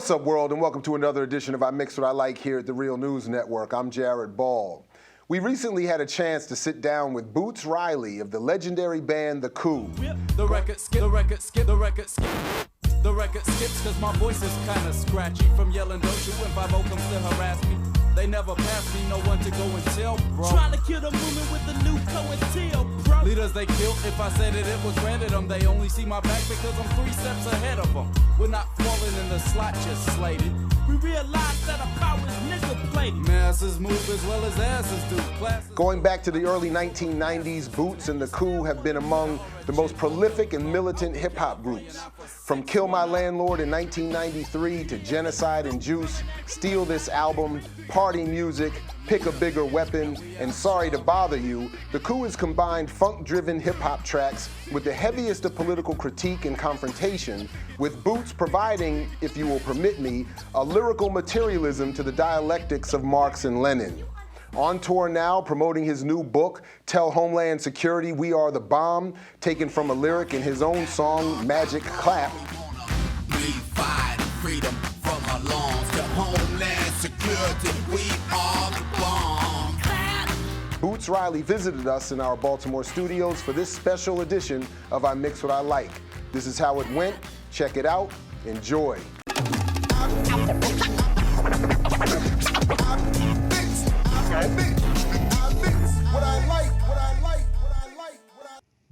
What's up, world, and welcome to another edition of I Mix What I Like here at the Real News Network. I'm Jared Ball. We recently had a chance to sit down with Boots Riley of the legendary band The Coup. The record skip, the record skip, the record skip. The record skips cause my voice is kinda scratchy from yelling don't you when 5 comes to harass me. They never pass me, no one to go and tell, bro. Trying to kill the movement with the new co-and-tell, bro. Leaders they killed if I said it was random. They only see my back because I'm 3 steps ahead of them. We're not falling in the slot, just slated. We realize that our power is nickel-plated. Masses move as well as asses do. Classes. Going back to the early 1990s, Boots and The Coup have been among the most prolific and militant hip-hop groups. From Kill My Landlord in 1993 to Genocide and Juice, Steal This Album, Party Music, Pick a Bigger Weapon, and Sorry to Bother You, The Coup has combined funk-driven hip-hop tracks with the heaviest of political critique and confrontation, with Boots providing, if you will permit me, a lyrical materialism to the dialectics of Marx and Lenin. On tour now, promoting his new book, Tell Homeland Security We Are the Bomb, taken from a lyric in his own song, Magic Clap. We fight freedom from our lungs to Homeland Security. We are the bomb. Boots Riley visited us in our Baltimore studios for this special edition of I Mix What I Like. This is how it went. Check it out. Enjoy.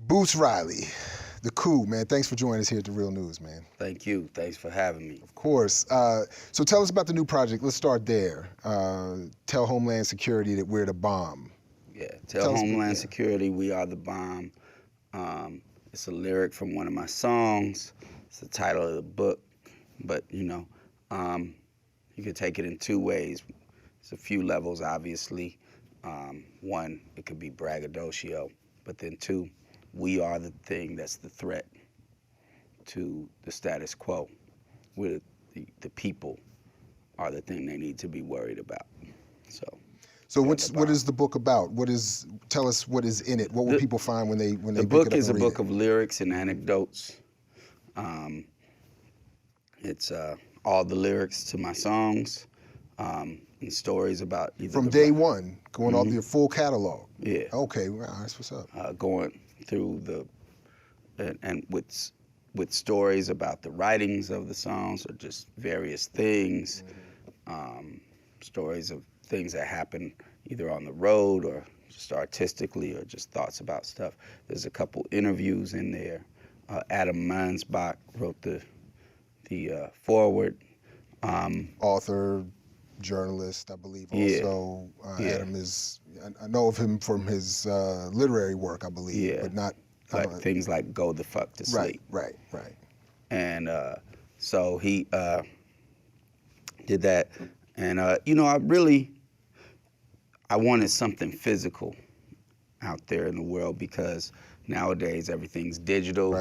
Boots Riley, The Coup, man. Thanks for joining us here at the Real News, man. Thank you. Thanks for having me. Of course. So tell us about the new project. Let's start there. Tell Homeland Security that we're the bomb. Yeah, tell Homeland Security we are the bomb. It's a lyric from one of my songs. It's the title of the book. But, you know, you could take it in 2 ways. There's a few levels, obviously. 1, it could be braggadocio. But then 2, we are the thing that's the threat to the status quo. We're the people are the thing they need to be worried about. So what is the book about? Tell us what is in it. What will people find when they pick it up and read it? The book is a book of lyrics and anecdotes. It's all the lyrics to my songs and stories about either from day one, going all your full catalog. Yeah. Okay, well, that's what's up. Going through and with stories about the writings of the songs or just various things, stories of things that happen either on the road or just artistically or just thoughts about stuff. There's a couple interviews in there. Adam Mansbach wrote the foreword. Author, journalist, I believe. Also, Adam is. I know of him from his literary work, I believe, but not like things like "Go the Fuck to Sleep." Right. And so he did that, and you know, I wanted something physical out there in the world because nowadays everything's digital,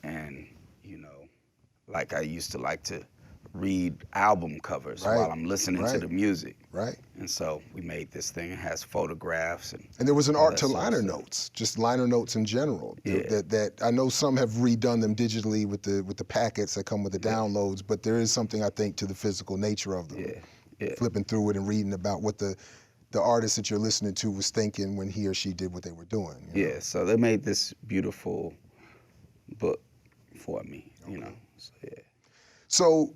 and you know, like I used to like to read album covers while I'm listening to the music. Right. And so we made this thing. It has photographs and there was an art to liner notes, just liner notes in general. That I know some have redone them digitally with the packets that come with the downloads, but there is something I think to the physical nature of them. Flipping through it and reading about what the artist that you're listening to was thinking when he or she did what they were doing. You know? So they made this beautiful book for me. You know. So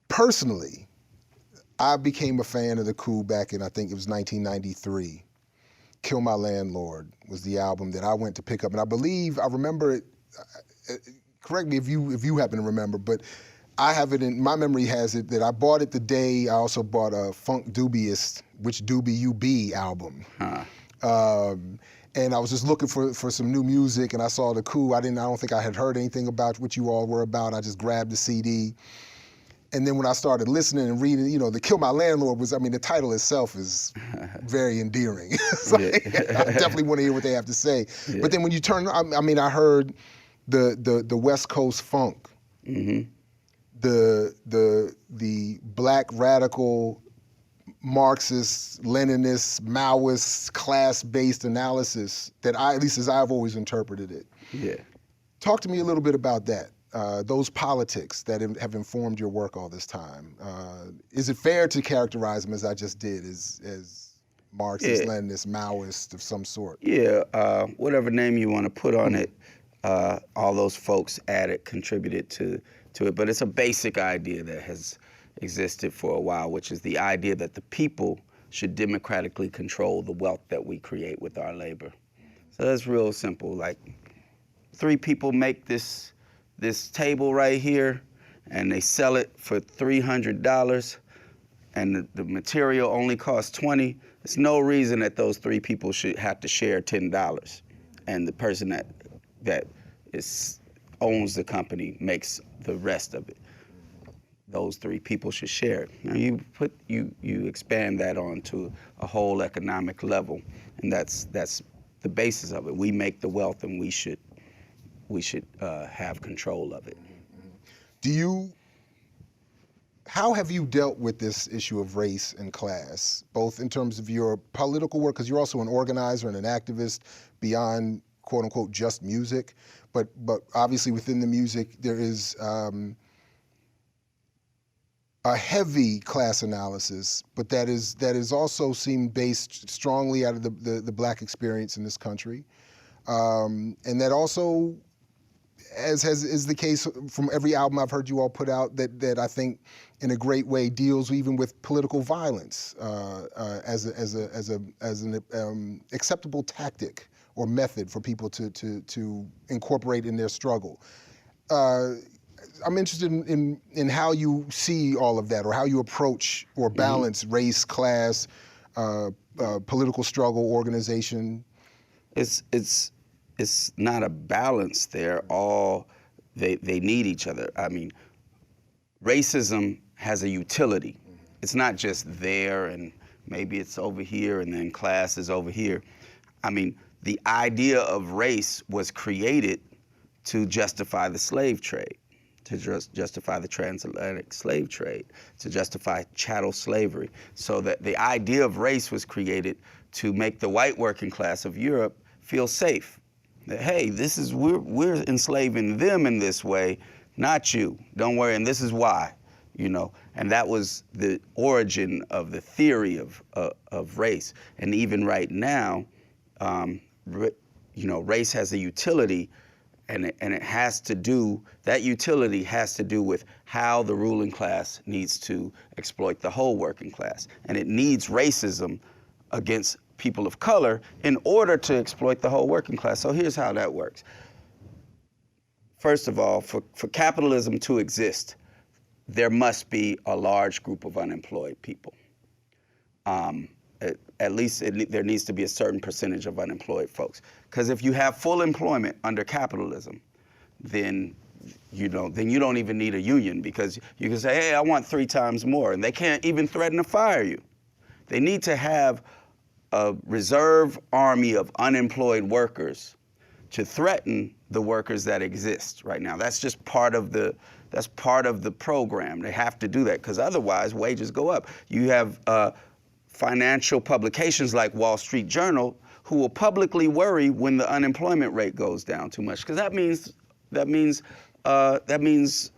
personally, I became a fan of The Coup back in, I think it was 1993. Kill My Landlord was the album that I went to pick up. And I remember it, correct me if you happen to remember, but I have it in, my memory has it that I bought it the day I also bought a Funk Dubious, Which Doobie You Be album. And I was just looking for some new music and I saw The Coup. I don't think I had heard anything about what you all were about. I just grabbed the CD. And then when I started listening and reading, you know, the Kill My Landlord was, I mean, the title itself is very endearing. I definitely want to hear what they have to say. But then when you turn, I mean, I heard the West Coast funk, the black radical Marxist, Leninist, Maoist, class-based analysis that at least as I've always interpreted it. Talk to me a little bit about that. those politics that have informed your work all this time, is it fair to characterize them as I just did, as Marxist, Leninist, Maoist of some sort? Yeah, whatever name you want to put on it, all those folks contributed to it. But it's a basic idea that has existed for a while, which is the idea that the people should democratically control the wealth that we create with our labor. So that's real simple. Like, 3 people make this table right here, and they sell it for $300, and the material only costs $20. There's no reason that those 3 people should have to share $10, and the person that owns the company makes the rest of it. Those 3 people should share it. Now you expand that onto a whole economic level, and that's the basis of it. We make the wealth, and we should have control of it. How have you dealt with this issue of race and class, both in terms of your political work, because you're also an organizer and an activist beyond quote unquote just music, but obviously within the music there is a heavy class analysis, but that is also seemed based strongly out of the Black experience in this country, and that also, as is the case from every album I've heard you all put out, that I think in a great way deals even with political violence as an acceptable tactic or method for people to incorporate in their struggle. I'm interested in how you see all of that, or how you approach or balance race, class, political struggle, organization. It's not a balance. They need each other. I mean, racism has a utility. It's not just there and maybe it's over here and then class is over here. I mean, the idea of race was created to justify the slave trade, to justify the transatlantic slave trade, to justify chattel slavery. So that the idea of race was created to make the white working class of Europe feel safe. That, hey, we're enslaving them in this way, not you. Don't worry, and this is why, you know. And that was the origin of the theory of race. And even right now, you know, race has a utility, and it has to do, that utility has to do with how the ruling class needs to exploit the whole working class. And it needs racism against people of color in order to exploit the whole working class. So here's how that works. First of all, for capitalism to exist, there must be a large group of unemployed people. At least there needs to be a certain percentage of unemployed folks. Because if you have full employment under capitalism, then you don't even need a union, because you can say, hey, I want 3 times more, and they can't even threaten to fire you. They need to have a reserve army of unemployed workers to threaten the workers that exist right now. That's just part of the program. They have to do that, because otherwise wages go up. You have financial publications like Wall Street Journal who will publicly worry when the unemployment rate goes down too much, because that means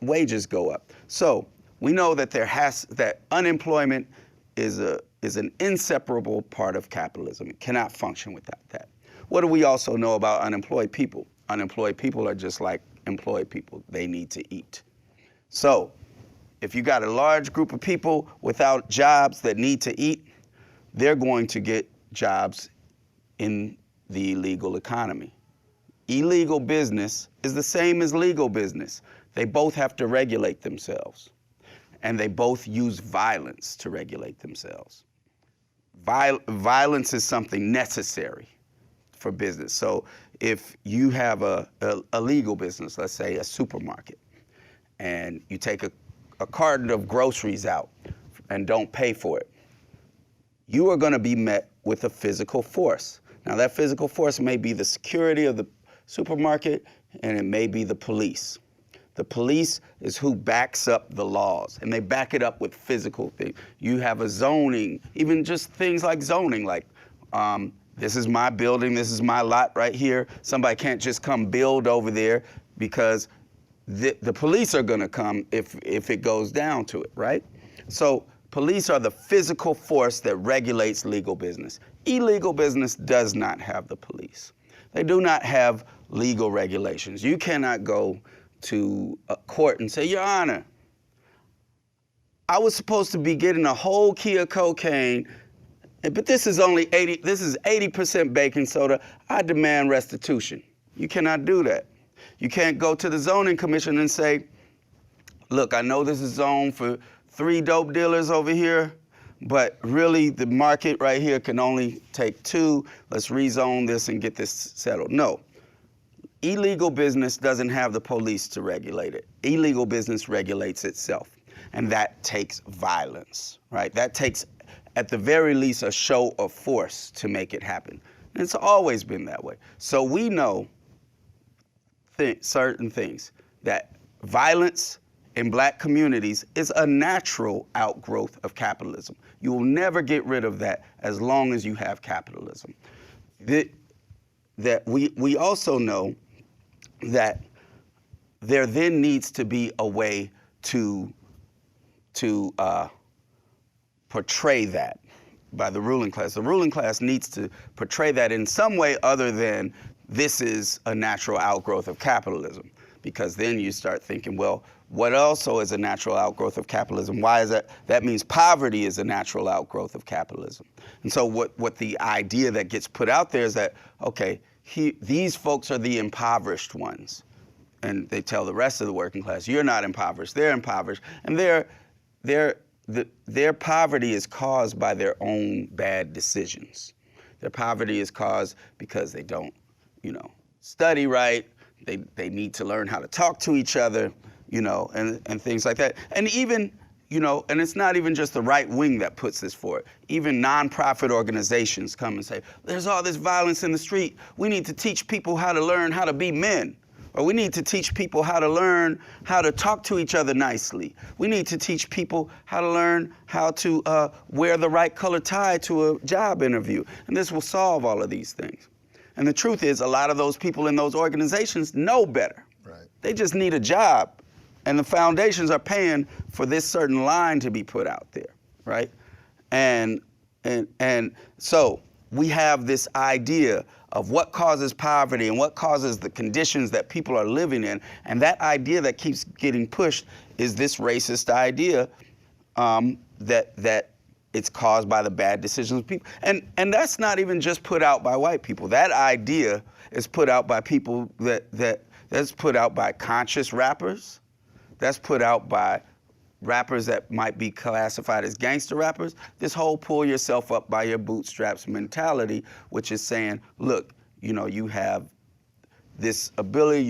wages go up. So we know that that unemployment is an inseparable part of capitalism. It cannot function without that. What do we also know about unemployed people? Unemployed people are just like employed people. They need to eat. So if you got a large group of people without jobs that need to eat, they're going to get jobs in the illegal economy. Illegal business is the same as legal business. They both have to regulate themselves, and they both use violence to regulate themselves. Violence is something necessary for business. So if you have a legal business, let's say a supermarket, and you take a carton of groceries out and don't pay for it, you are going to be met with a physical force. Now, that physical force may be the security of the supermarket, and it may be the police. The police is who backs up the laws, and they back it up with physical things. You have a zoning, even just things like zoning, like this is my building, this is my lot right here. Somebody can't just come build over there because the police are going to come if it goes down to it, right? So police are the physical force that regulates legal business. Illegal business does not have the police. They do not have legal regulations. You cannot go to a court and say, Your Honor, I was supposed to be getting a whole key of cocaine, but this is only 80% baking soda. I demand restitution. You cannot do that. You can't go to the zoning commission and say, look, I know this is zoned for 3 dope dealers over here, but really the market right here can only take 2. Let's rezone this and get this settled. No. Illegal business doesn't have the police to regulate it. Illegal business regulates itself. And that takes violence, right? That takes, at the very least, a show of force to make it happen. And it's always been that way. So we know certain things, that violence in black communities is a natural outgrowth of capitalism. You will never get rid of that as long as you have capitalism. That we also know that there then needs to be a way to portray that by the ruling class. The ruling class needs to portray that in some way other than this is a natural outgrowth of capitalism, because then you start thinking, well, what also is a natural outgrowth of capitalism? Why is that? That means poverty is a natural outgrowth of capitalism. And so what the idea that gets put out there is that, okay, these folks are the impoverished ones. And they tell the rest of the working class, you're not impoverished, they're impoverished. And their poverty is caused by their own bad decisions. Their poverty is caused because they don't, study right. They need to learn how to talk to each other, and things like that. And even, and it's not even just the right wing that puts this forward. Even nonprofit organizations come and say, there's all this violence in the street. We need to teach people how to learn how to be men. Or we need to teach people how to learn how to talk to each other nicely. We need to teach people how to learn how to wear the right color tie to a job interview. And this will solve all of these things. And the truth is, a lot of those people in those organizations know better. Right. They just need a job. And the foundations are paying for this certain line to be put out there, right? And so we have this idea of what causes poverty and what causes the conditions that people are living in. And that idea that keeps getting pushed is this racist idea that it's caused by the bad decisions of people. And that's not even just put out by white people. That idea is put out by people that's put out by conscious rappers. That's put out by rappers that might be classified as gangster rappers. This whole pull yourself up by your bootstraps mentality, which is saying, look, you have this ability,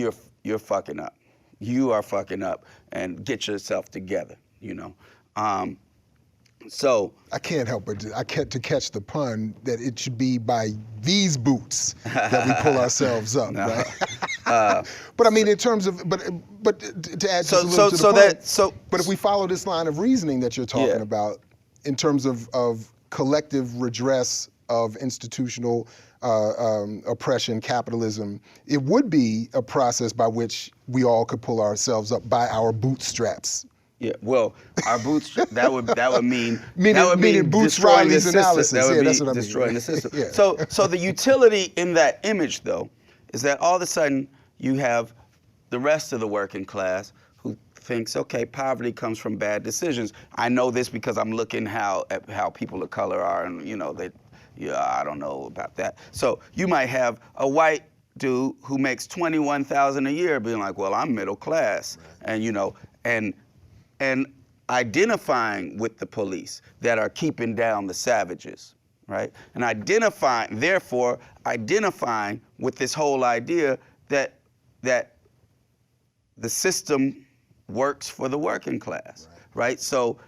you're fucking up. You are fucking up, and get yourself together, So I can't help but to catch the pun that it should be by these boots that we pull ourselves up, right? But I mean, in terms of, but to add just a little to the point, but if we follow this line of reasoning that you're talking about, in terms of collective redress of institutional oppression, capitalism, it would be a process by which we all could pull ourselves up by our bootstraps. Yeah, well, our bootstrap, that would mean Boots destroying Riley's the analysis. system. That would be that's what I mean. destroying the system. Yeah. So the utility in that image, though, is that all of a sudden you have the rest of the working class who thinks, okay, poverty comes from bad decisions. I know this because I'm looking at how people of color are, and I don't know about that. So you might have a white dude who makes $21,000 a year being like, well, I'm middle class, right. and identifying with the police that are keeping down the savages, right? And therefore identifying with this whole idea that the system works for the working class, right? So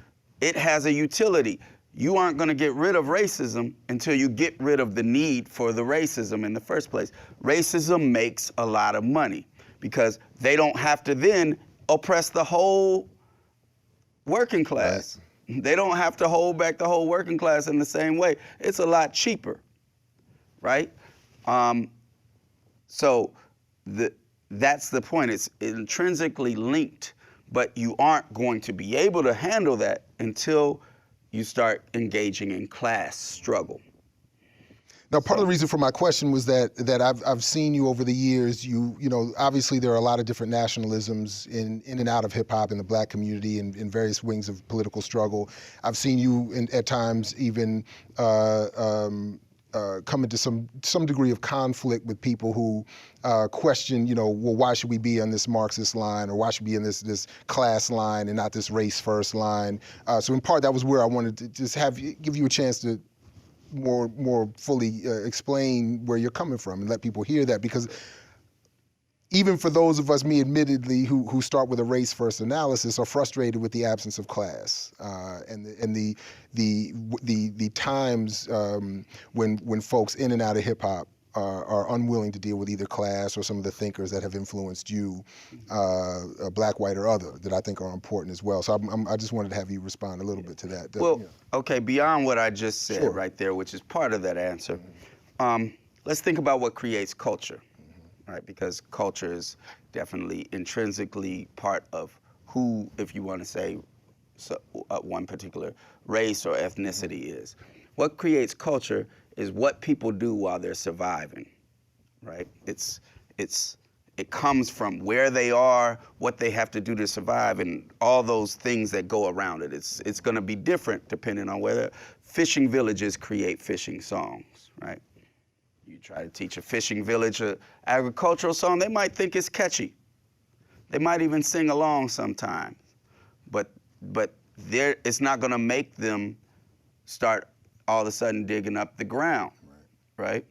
it has a utility. You aren't going to get rid of racism until you get rid of the need for the racism in the first place. Racism makes a lot of money because they don't have to then oppress the whole working class. Right. They don't have to hold back the whole working class in the same way. It's a lot cheaper, right? So that's the point. It's intrinsically linked, but you aren't going to be able to handle that until you start engaging in class struggle. Now, part of the reason for my question was that I've seen you over the years. You know, obviously there are a lot of different nationalisms in and out of hip hop in the Black community and in various wings of political struggle. I've seen you at times even come into some degree of conflict with people who question, you know, well, why should we be on this Marxist line, or why should we be in this class line and not this race first line? So in part, that was where I wanted to just give you a chance to more fully explain where you're coming from and let people hear that, because even for those of us, me admittedly, who start with a race first analysis, are frustrated with the absence of class and the times when folks in and out of hip hop are unwilling to deal with either class or some of the thinkers that have influenced you, Black, white, or other, that I think are important as well. So I just wanted to have you respond a little bit to that. Well, okay, beyond what I just said right there, which is part of that answer, let's think about what creates culture, right? Because culture is definitely intrinsically part of who, if you want to say one particular race or ethnicity is. What creates culture is what people do while they're surviving, right? It comes from where they are, what they have to do to survive, and all those things that go around it. It's going to be different depending on whether fishing villages create fishing songs, right? You try to teach a fishing village an agricultural song, they might think it's catchy. They might even sing along sometimes, but it's not going to make them start all of a sudden digging up the ground, right?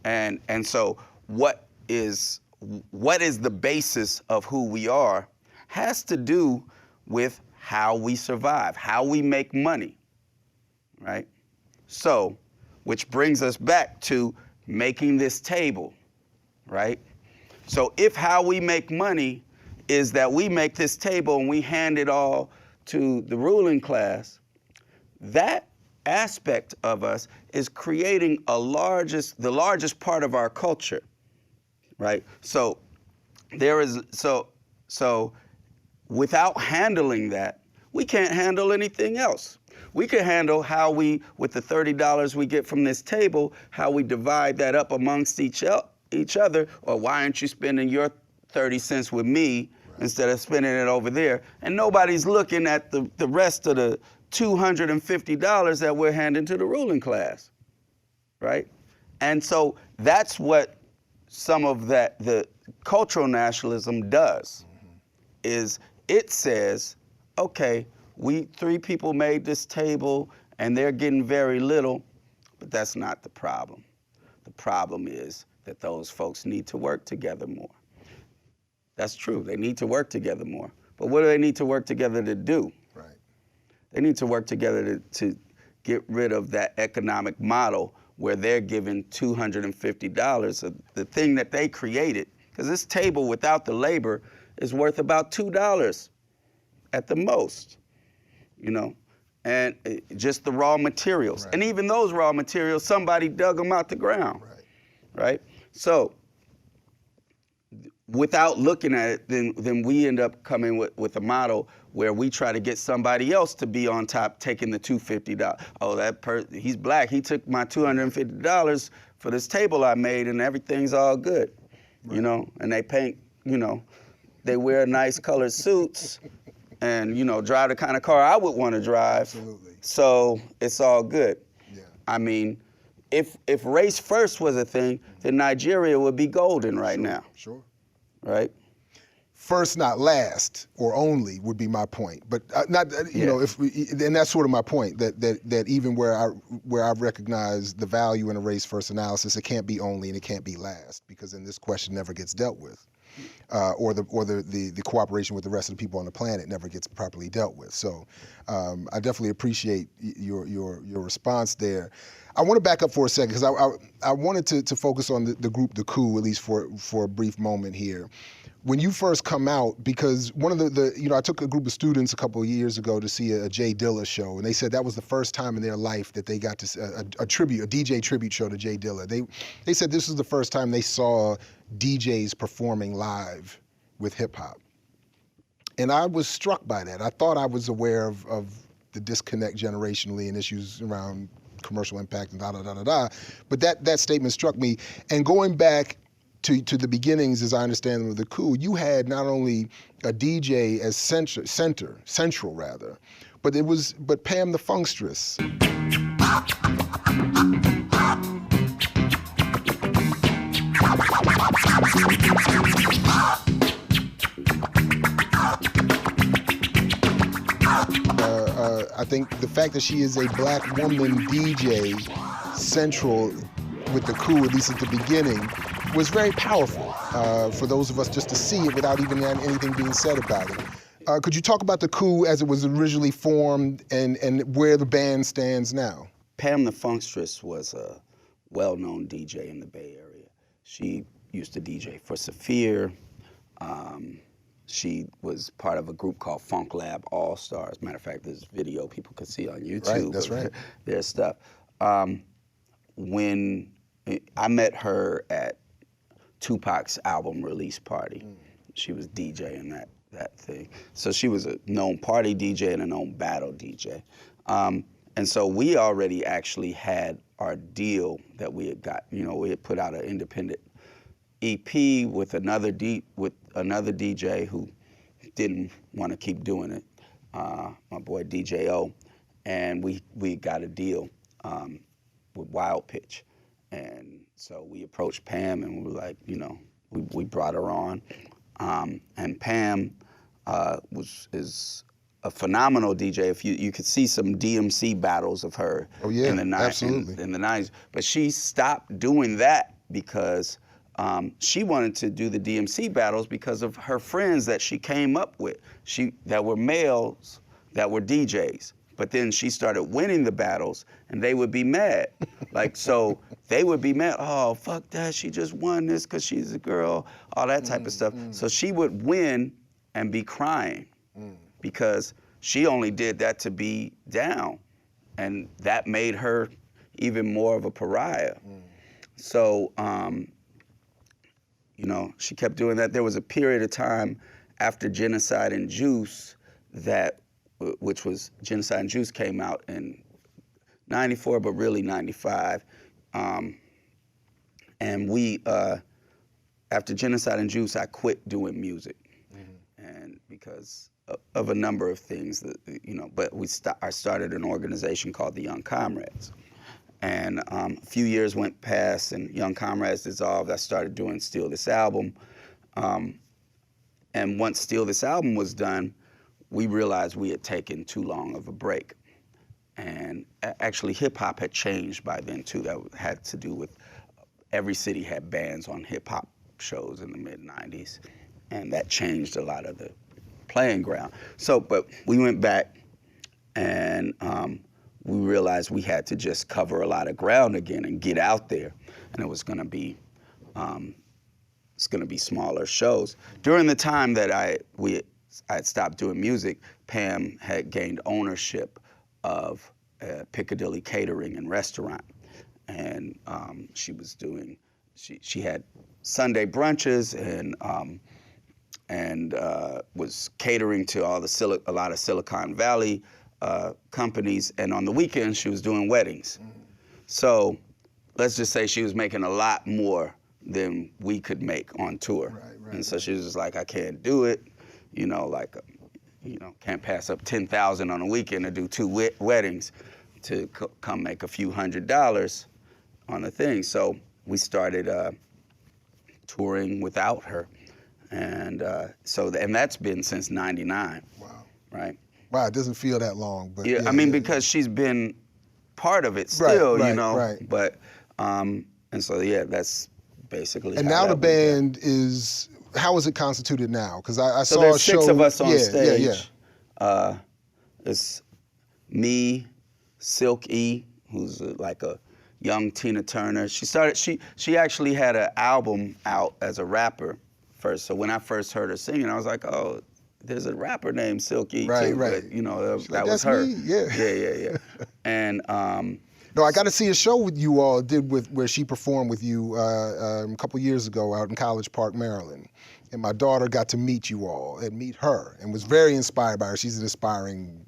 And so what is the basis of who we are has to do with how we survive, how we make money, right? So, which brings us back to making this table, right? So if how we make money is that we make this table and we hand it all to the ruling class, that aspect of us is creating the largest part of our culture, right? So so without handling that, we can't handle anything else. We can handle how we, with the $30 we get from this table, how we divide that up amongst each other, or why aren't you spending your 30 cents with me instead of spending it over there? And nobody's looking at the rest of the $250 that we're handing to the ruling class, right? And so that's what some of the cultural nationalism does, is it says, okay, we three people made this table and they're getting very little, but that's not the problem. The problem is that those folks need to work together more. That's true, they need to work together more. But what do they need to work together to do? Right. They need to work together to get rid of that economic model where they're given $250 of the thing that they created. Because this table without the labor is worth about $2 at the most, you know, and just the raw materials. Right. And even those raw materials, somebody dug them out the ground, right? So without looking at it, then we end up coming with a model where we try to get somebody else to be on top taking the $250. Oh, he's Black, he took my $250 for this table I made and everything's all good, you know, and they paint, you know, they wear nice colored suits and, you know, drive the kind of car I would want to drive. Absolutely. So it's all good. Yeah. I mean, if race first was a thing, then Nigeria would be golden right now. Sure. Right? First, not last, or only would be my point. But not, you know, and that's sort of my point, that even where I recognize the value in a race first analysis, it can't be only and it can't be last, because then this question never gets dealt with. Or the cooperation with the rest of the people on the planet never gets properly dealt with. So I definitely appreciate your response there. I want to back up for a second, because I wanted to focus on the group, the Coup, at least for a brief moment here. When you first come out, because one of you know, I took a group of students a couple of years ago to see a Jay Dilla show, and they said that was the first time in their life that they got to a DJ tribute show to Jay Dilla. They said this was the first time they saw DJs performing live with hip hop. And I was struck by that. I thought I was aware of the disconnect generationally and issues around commercial impact and da-da-da-da-da, but that statement struck me. And going back to the beginnings, as I understand them, of the Coup, you had not only a DJ as central rather, but Pam the Funkstress. I think the fact that she is a black woman DJ central with the Coup, at least at the beginning, was very powerful for those of us just to see it without even anything being said about it. Could you talk about the Coup as it was originally formed and where the band stands now? Pam the Funkstress was a well-known DJ in the Bay Area. She used to DJ for Saphir. She was part of a group called Funk Lab All Stars. Matter of fact, there's video people could see on YouTube. Right, that's right. Their stuff. When I met her at Tupac's album release party, she was DJing that thing. So she was a known party DJ and a known battle DJ. And so we already actually had our deal that we had got. You know, we had put out an independent EP with another DJ who didn't want to keep doing it, my boy DJ O, and we got a deal with Wild Pitch, and so we approached Pam and we were like, you know, we brought her on, and Pam is a phenomenal DJ. If you could see some DMC battles of her in the absolutely. in the 90s, but she stopped doing that because she wanted to do the DMC battles because of her friends that she came up with, that were males that were DJs. But then she started winning the battles and they would be mad. Like, so they would be mad, oh, fuck that, she just won this because she's a girl, all that type of stuff. So she would win and be crying because she only did that to be down. And that made her even more of a pariah. So, you know, she kept doing that. There was a period of time after Genocide and Juice which was Genocide and Juice came out in 94, but really 95. And we, after Genocide and Juice, I quit doing music. And because of a number of things, that, you know, but I started an organization called the Young Comrades. And a few years went past and Young Comrades dissolved. I started doing Steal This Album. And once Steal This Album was done, we realized we had taken too long of a break. And actually hip hop had changed by then too. That had to do with every city had bands on hip hop shows in the mid-90s. And that changed a lot of the playing ground. So, but we went back and we realized we had to just cover a lot of ground again and get out there. And it was gonna be, smaller shows. During the time that I had stopped doing music, Pam had gained ownership of Piccadilly Catering and Restaurant. And she was doing, she had Sunday brunches and was catering to a lot of Silicon Valley companies, and on the weekends she was doing weddings. So let's just say she was making a lot more than we could make on tour. And so she was just like, I can't do it, you know, like, you know, can't pass up $10,000 on a weekend to do 2 weddings to come make a few $100s on the thing. So we started touring without her. And and that's been since '99. Wow. Right? Wow, it doesn't feel that long, but yeah, I mean, because she's been part of it still, you know. Right. But and so yeah, that's basically. And now the band is, how is it constituted now? Because I so saw there's a show. 6 of us on stage. Yeah. It's me, Silk E, who's like a young Tina Turner. She actually had an album out as a rapper first. So when I first heard her singing, I was like, oh, there's a rapper named Silk E too. Right. But, you know, that like, was that's her. me. Yeah. Yeah. And No, I got to see a show with you all where she performed with you a couple years ago out in College Park, Maryland. And my daughter got to meet you all and meet her and was very inspired by her. She's an aspiring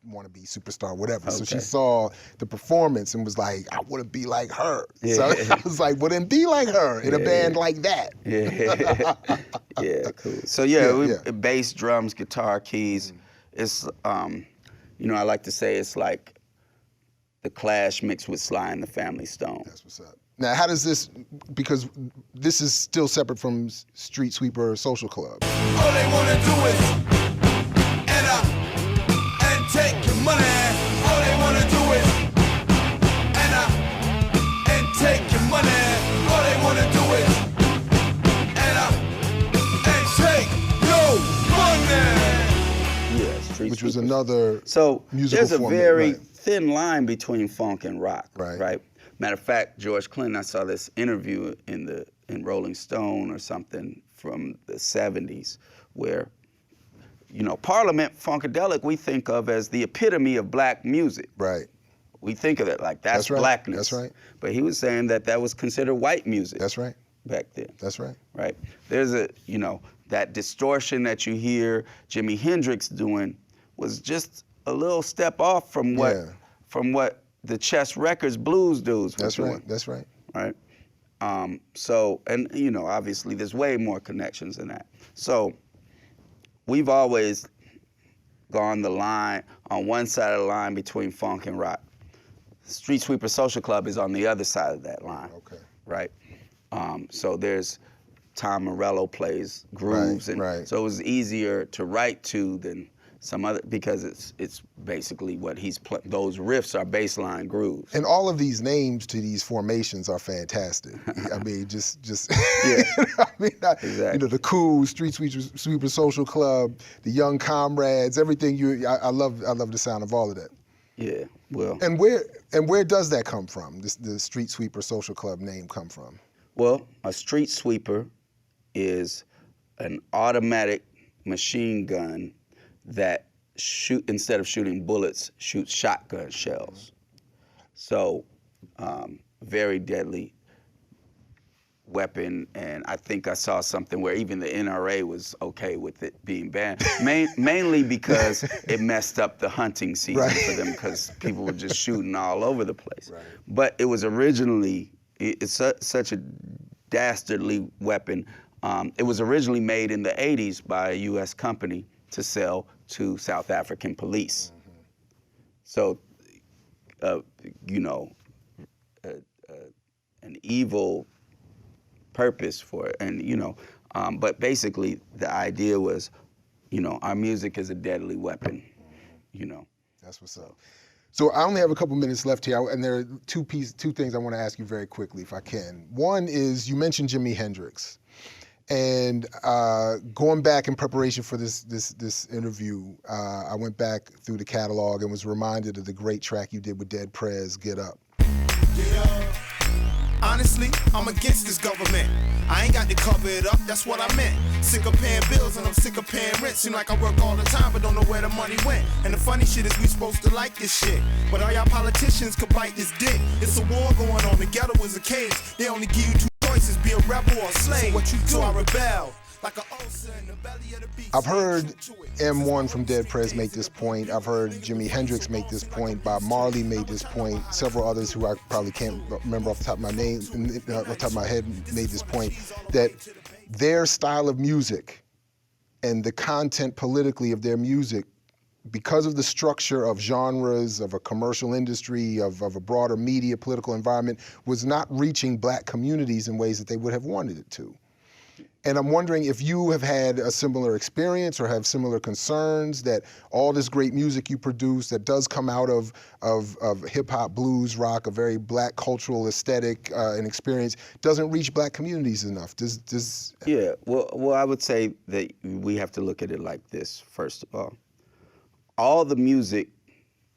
wannabe superstar, whatever. So she saw the performance and was like, I want to be like her. Yeah. So I was like, well, then be like her in a band like that. Yeah. Yeah, cool. So bass, drums, guitar, keys. It's, you know, I like to say it's like the Clash mixed with Sly and the Family Stone. That's what's up. Now, how does this, because this is still separate from Street Sweeper Social Club. All they wanna do is end up and take your money. All they wanna do is end up and take your money. All they wanna do is end up and take your money. Yeah, Street Which was Sweepers. another So musical there's a format, very right. thin line between funk and rock, Right. Matter of fact, George Clinton, I saw this interview in Rolling Stone or something from the 70s where, you know, Parliament Funkadelic we think of as the epitome of black music. Right. We think of it like that's right. blackness. That's right. But he was saying that was considered white music. That's right. Back then. That's right. Right. There's you know, that distortion that you hear Jimi Hendrix doing was just a little step off from what the Chess Records blues dudes were doing. That's right. Right. So, and you know, obviously there's way more connections than that. So we've always gone the line on one side of the line between funk and rock. Street Sweeper Social Club is on the other side of that line. Okay. Right. So there's Tom Morello plays grooves, and so it was easier to write to than some other, because it's basically what he's those riffs are baseline grooves. And all of these names to these formations are fantastic. I mean, just Yeah. I mean, Exactly. you know, the Coup, Street Sweeper Social Club, the Young Comrades, everything. I love the sound of all of that. Yeah. Well. And where does that come from? The Street Sweeper Social Club name come from? Well, a street sweeper is an automatic machine gun that instead of shooting bullets, shoots shotgun shells. So, very deadly weapon, and I think I saw something where even the NRA was okay with it being banned, mainly because it messed up the hunting season for them, because people were just shooting all over the place. Right. But it was originally, it's such a dastardly weapon. It was originally made in the 80s by a U.S. company to sell to South African police. Mm-hmm. So, you know, an evil purpose for it, and you know, but basically the idea was, you know, our music is a deadly weapon, you know. That's what's up. So I only have a couple minutes left here, and there are two things I want to ask you very quickly, if I can. One is, you mentioned Jimi Hendrix. And going back in preparation for this interview, I went back through the catalog and was reminded of the great track you did with Dead Prez, Get Up. Get up. Honestly, I'm against this government. I ain't got to cover it up, that's what I meant. Sick of paying bills and I'm sick of paying rent. Seem like I work all the time but don't know where the money went. And the funny shit is we supposed to like this shit, but all y'all politicians could bite this dick. It's a war going on, the ghetto is a cage. They only give you two choices, be a rebel or a slave. So what you do? So I rebel. Like an ulcer in the belly of the beast. I've heard M1 from Dead Prez make this point. I've heard Jimi Hendrix make this point. Bob Marley made this point. Several others who I probably can't remember off the top of my head made this point, that their style of music and the content politically of their music, because of the structure of genres, of a commercial industry, of a broader media, political environment, was not reaching black communities in ways that they would have wanted it to. And I'm wondering if you have had a similar experience or have similar concerns that all this great music you produce that does come out of hip hop, blues, rock, a very black cultural aesthetic and experience, doesn't reach black communities enough. Yeah, well, I would say that we have to look at it like this, first of all. All the music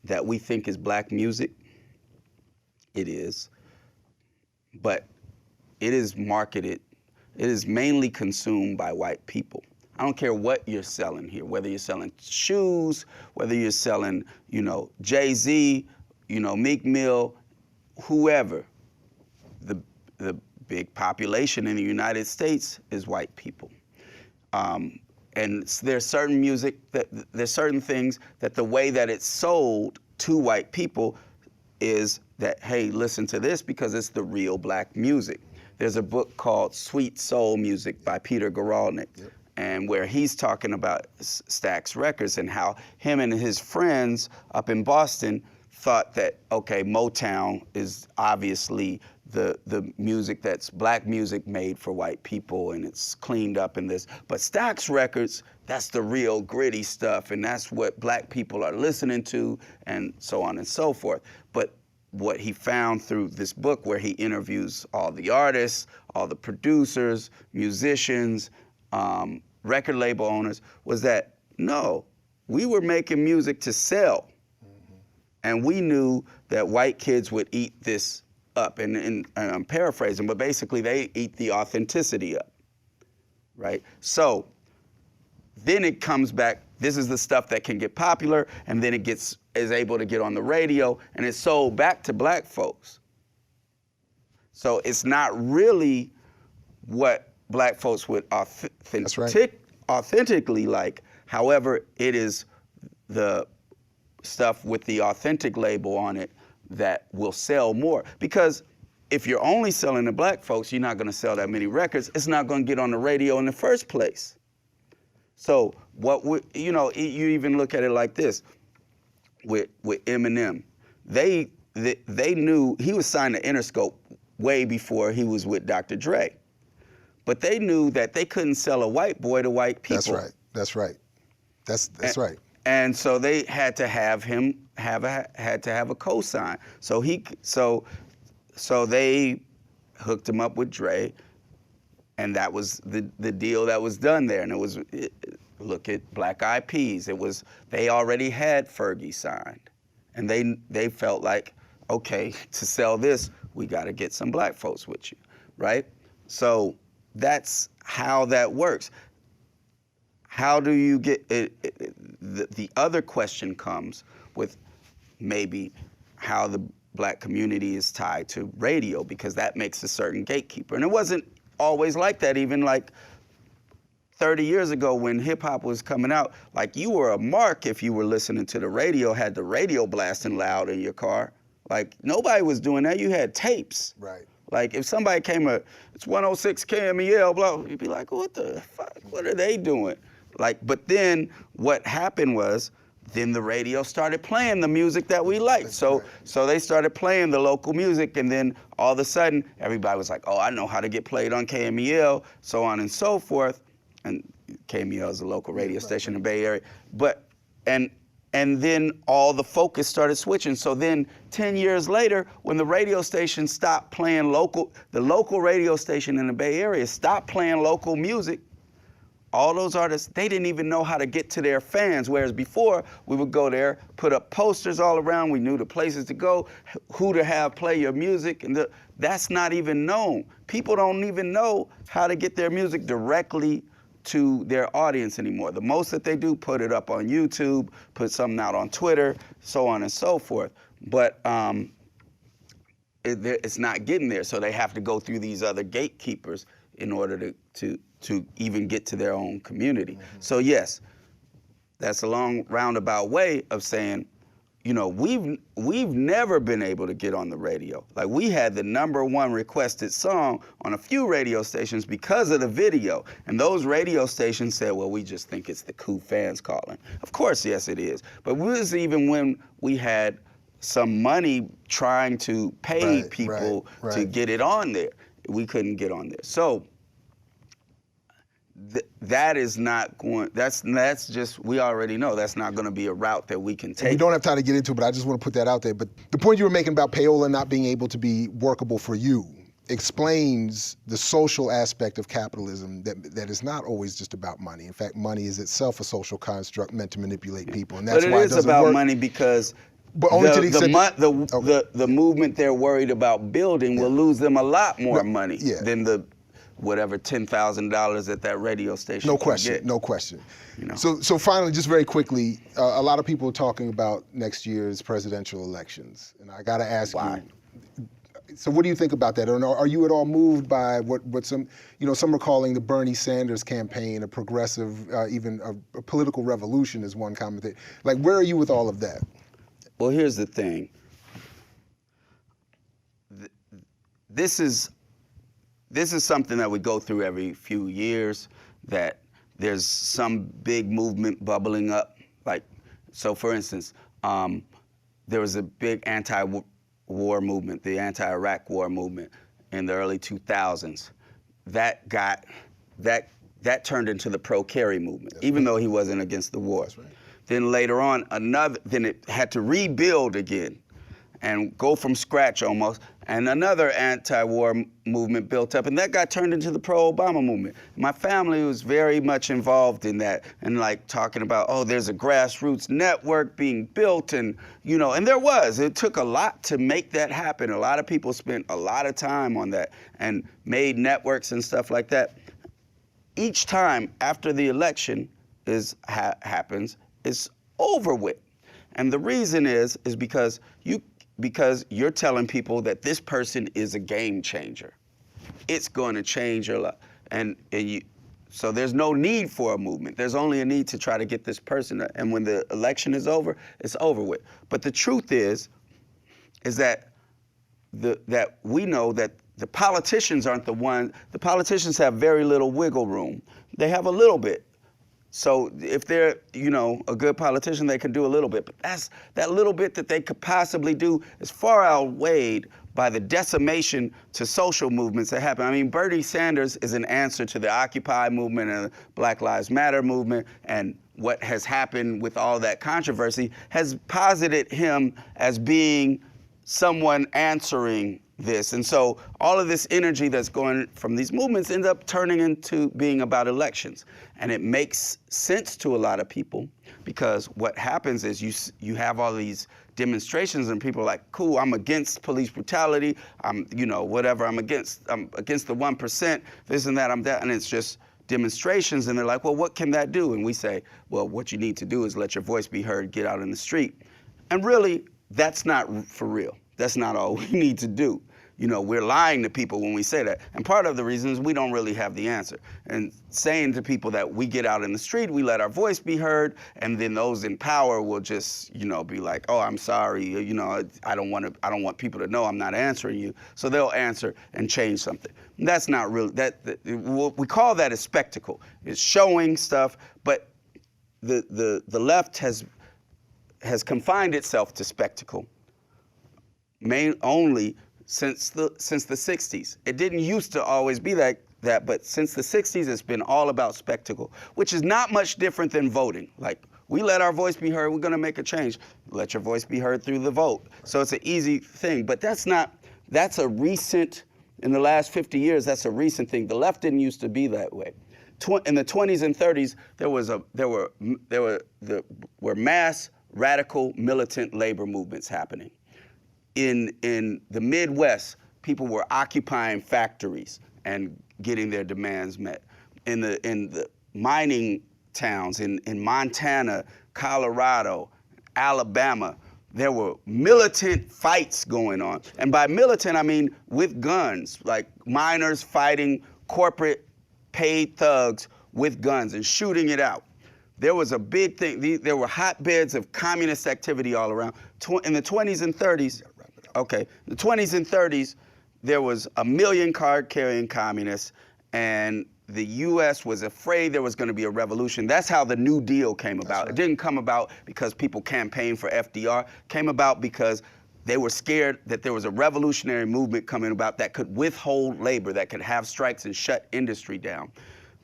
that we think is black music, it is, but it is marketed. It is mainly consumed by white people. I don't care what you're selling here, whether you're selling shoes, whether you're selling, you know, Jay-Z, you know, Meek Mill, whoever, the big population in the United States is white people. And there's certain things that the way that it's sold to white people is that, hey, listen to this because it's the real black music. There's a book called Sweet Soul Music by Peter Guralnick, and where he's talking about Stax Records and how him and his friends up in Boston thought that, okay, Motown is obviously the music that's black music made for white people and it's cleaned up in this. But Stax Records, that's the real gritty stuff and that's what black people are listening to and so on and so forth. But what he found through this book where he interviews all the artists, all the producers, musicians, record label owners, was that no, we were making music to sell. And we knew that white kids would eat this up, and I'm paraphrasing, but basically they eat the authenticity up, right? So then it comes back, this is the stuff that can get popular, and then it is able to get on the radio, and it's sold back to black folks. So it's not really what black folks would authentically like. However, it is the stuff with the authentic label on it that will sell more. Because if you're only selling to black folks, you're not gonna sell that many records. It's not gonna get on the radio in the first place. So you even look at it like this with Eminem. They knew he was signed to Interscope way before he was with Dr. Dre. But they knew that they couldn't sell a white boy to white people. That's right. That's right. And so they had to have him have a cosign. So they hooked him up with Dre, and that was the deal that was done there. And it was, look at Black Eyed Peas. They already had Fergie signed, and they felt like, okay, to sell this, we got to get some black folks with you, right? So that's how that works. How do you get it? The other question comes with maybe how the black community is tied to radio, because that makes a certain gatekeeper. And it wasn't always like that. Even like 30 years ago when hip hop was coming out, like you were a mark if you were listening to the radio, had the radio blasting loud in your car. Like nobody was doing that. You had tapes. Right. Like if somebody came it's 106 KMEL, blah, you'd be like, what the fuck? What are they doing? Like, but then what happened was, then the radio started playing the music that we liked. So they started playing the local music, and then all of a sudden, everybody was like, oh, I know how to get played on KMEL, so on and so forth. And KMEL is a local radio station in the Bay Area. But, and then all the focus started switching. So then 10 years later, when the radio station stopped playing the local radio station in the Bay Area stopped playing local music, all those artists, they didn't even know how to get to their fans, whereas before, we would go there, put up posters all around, we knew the places to go, who to have play your music, and that's not even known. People don't even know how to get their music directly to their audience anymore. The most that they do, put it up on YouTube, put something out on Twitter, so on and so forth. But it's not getting there, so they have to go through these other gatekeepers in order to even get to their own community. Mm-hmm. So yes, that's a long roundabout way of saying, you know, we've never been able to get on the radio. Like we had the #1 requested song on a few radio stations because of the video. And those radio stations said, well, we just think it's the Coup fans calling. Of course, yes, it is. But it was even when we had some money trying to pay people to get it on there. We couldn't get on there. So that is not going, that's just, we already know that's not going to be a route that we can take. We don't have time to get into it, but I just want to put that out there. But the point you were making about payola not being able to be workable for you explains the social aspect of capitalism that is not always just about money. In fact, money is itself a social construct meant to manipulate people, and that's why it doesn't work. But it is about money because but only to the extent the movement they're worried about building will lose them a lot more money than the whatever $10,000 at that radio station. No can question, get. no question. You know? So finally, just very quickly, a lot of people are talking about next year's presidential elections, and I got to ask Why? you. So what do you think about that? And are you at all moved by what some, some are calling the Bernie Sanders campaign a progressive, even a political revolution, is one comment. Like, where are you with all of that? Well, here's the thing. This is something that we go through every few years, that there's some big movement bubbling up. Like, so for instance, there was a big anti-war movement, the anti-Iraq war movement in the early 2000s. That turned into the pro-Kerry movement, even though he wasn't against the war. That's right. Then later on, then it had to rebuild again and go from scratch almost, and another anti-war movement built up, and that got turned into the pro-Obama movement. My family was very much involved in that, and like talking about, oh, there's a grassroots network being built, and and there was. It took a lot to make that happen. A lot of people spent a lot of time on that and made networks and stuff like that. Each time after the election happens, it's over with. And the reason is because you're telling people that this person is a game changer. It's going to change your life. So there's no need for a movement. There's only a need to try to get this person. And when the election is over, it's over with. But the truth is that that we know that the politicians aren't the ones. The politicians have very little wiggle room. They have a little bit. So if they're, a good politician, they can do a little bit. But that little bit that they could possibly do is far outweighed by the decimation to social movements that happen. I mean, Bernie Sanders is an answer to the Occupy movement and the Black Lives Matter movement, and what has happened with all that controversy has posited him as being someone answering this. And so all of this energy that's going from these movements ends up turning into being about elections. And it makes sense to a lot of people, because what happens is you have all these demonstrations and people are like, cool, I'm against police brutality, I'm whatever, I'm against the 1%, this and that, I'm that, and it's just demonstrations, and they're like, well, what can that do? And we say, well, what you need to do is let your voice be heard, get out in the street. And really, that's not for real. That's not all we need to do. We're lying to people when we say that. And part of the reason is we don't really have the answer. And saying to people that we get out in the street, we let our voice be heard, and then those in power will just, be like, oh, I'm sorry, I don't want people to know I'm not answering you. So they'll answer and change something. And that's not really, we call that a spectacle. It's showing stuff, but the left has confined itself to spectacle only since the 60s. It didn't used to always be that, but since the 60s, it's been all about spectacle, which is not much different than voting. Like, we let our voice be heard, we're gonna make a change. Let your voice be heard through the vote. So it's an easy thing, but that's a recent, in the last 50 years, that's a recent thing. The left didn't used to be that way. In the 20s and 30s, there were mass radical militant labor movements happening. In the Midwest, people were occupying factories and getting their demands met. In the mining towns in Montana, Colorado, Alabama, there were militant fights going on. And by militant, I mean with guns, like miners fighting corporate paid thugs with guns and shooting it out. There was a big thing. There were hotbeds of communist activity all around. In the 20s and 30s, the 20s and 30s, there was 1 million card-carrying communists, and the U.S. was afraid there was going to be a revolution. That's how the New Deal came about. Right. It didn't come about because people campaigned for FDR. It came about because they were scared that there was a revolutionary movement coming about that could withhold labor, that could have strikes and shut industry down.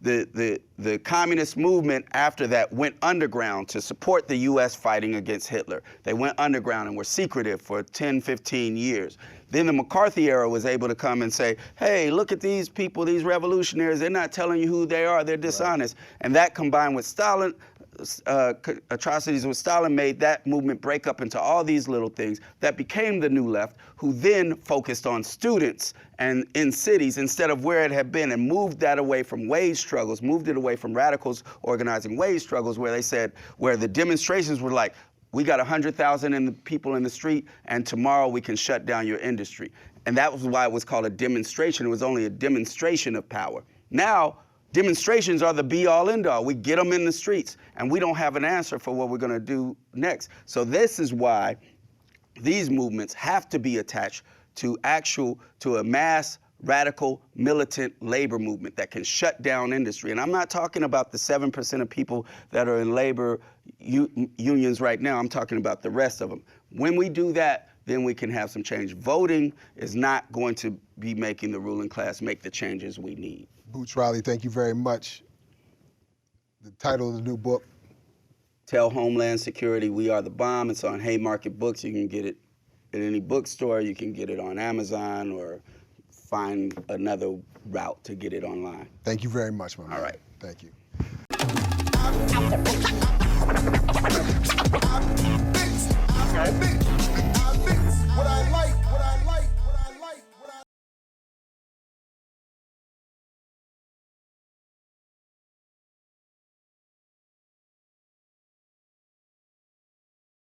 The communist movement after that went underground to support the U.S. fighting against Hitler. They went underground and were secretive for 10, 15 years. Then the McCarthy era was able to come and say, hey, look at these people, these revolutionaries, they're not telling you who they are, they're dishonest. Right. And that combined with atrocities with Stalin made that movement break up into all these little things that became the New Left, who then focused on students and in cities instead of where it had been, and moved that away from wage struggles, moved it away from radicals organizing wage struggles, where they said, where the demonstrations were like, we got 100,000 people in the street, and tomorrow we can shut down your industry. And that was why it was called a demonstration. It was only a demonstration of power. Now, demonstrations are the be-all, end-all. We get them in the streets, and we don't have an answer for what we're going to do next. So this is why these movements have to be attached to a mass, radical, militant labor movement that can shut down industry. And I'm not talking about the 7% of people that are in labor unions right now. I'm talking about the rest of them. When we do that, then we can have some change. Voting is not going to be making the ruling class make the changes we need. Boots Riley, thank you very much. The title of the new book? Tell Homeland Security We Are the Bomb. It's on Haymarket Books. You can get it at any bookstore. You can get it on Amazon or find another route to get it online. Thank you very much, my man. All right. Thank you. I fix what I